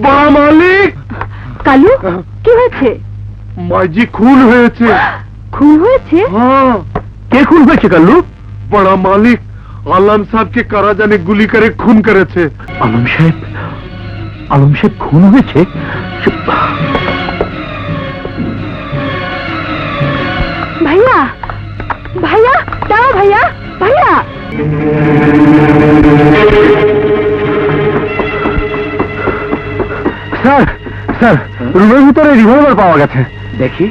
বড় মালিক। কালু, কি হয়েছে? মাঝি খুন হয়েছে। খুন হয়েছে? हाँ। কে খুন হয়েছে কাল্লু? बड़ा मालिक आलम साहब के कराजाने गुली करे खून करे छे। আলম সাহেব খুন হয়েছে? ভাইয়া, ভাইয়া, দাও ভাইয়া, ভাইয়া। স্যার স্যার, রুমের ভিতরে রিভলভার পাওয়া গেছে। দেখি।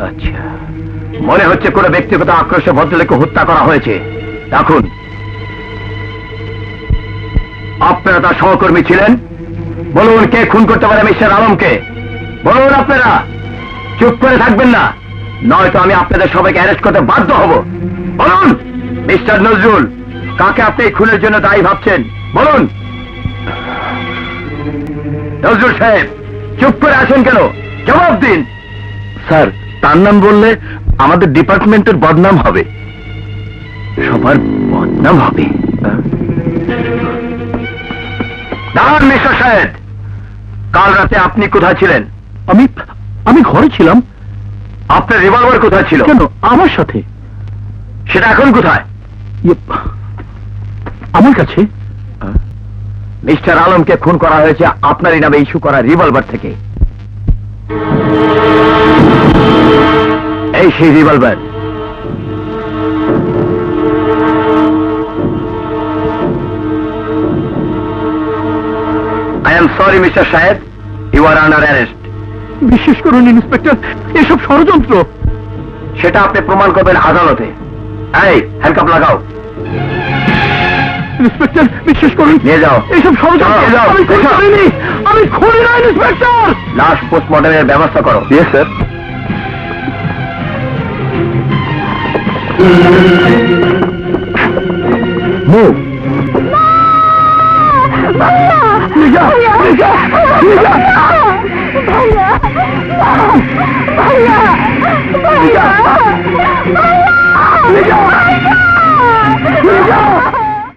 আচ্ছা, মনে হচ্ছে কোনো ব্যক্তিগত আক্রোশে ভদ্রলোককে হত্যা করা হয়েছে। দেখুন, আপনারা তার সহকর্মী ছিলেন। বলুন, কে খুন করতে পারে মিস্টার আলমকে? বলুন আপনারা, চুপ করে থাকবেন না, নয়তো আমি আপনাদের সবাইকে অ্যারেস্ট করতে বাধ্য হব। বলুন মিস্টার নজরুল, কাকে আপনি এই খুনের জন্য দায়ী ভাবছেন? বলুন। নজরুল সাহেব, চুপ করে আছেন কেন? জবাব দিন। স্যার, তার নাম বললে আমাদের ডিপার্টমেন্টের বদনাম হবে। সবার বদনাম হবে? দাঁড়ান মিস্টার সাহেব, কাল রাতে আপনি কোথায় ছিলেন? আমি ঘরে ছিলাম। আপনার রিভলভার কোথায় ছিল? কেন, আমার সাথে। সেটা এখন কোথায়? আমার কাছে। মিস্টার আলমকে খুন করা হয়েছে আপনারই নামে ইস্যু করা রিভলভার থেকে। এই সেই revolver. I am sorry, Mr. Shahid. You are under arrest. বিশ্বাস করুন ইন্সপেক্টর, এসব ষড়যন্ত্র। সেটা আপনি প্রমাণ করবেন আদালতে। এই, হ্যান্ডকাপ লাগাও। ইন্সপেক্টর, বিশ্বাস করুন, নিয়ে যাও। এসব ষড়যন্ত্র। আমি খুন করিনি, আমি খুনি না ইন্সপেক্টর। লাশ পোস্টমর্টমের ব্যবস্থা করো। Yes sir. মুভ। ভাইয়া, লিজা, লিজা, লিজা। ভাইয়া, ভাইয়া, ভাইয়া, লিজা, ভাইয়া, লিজা।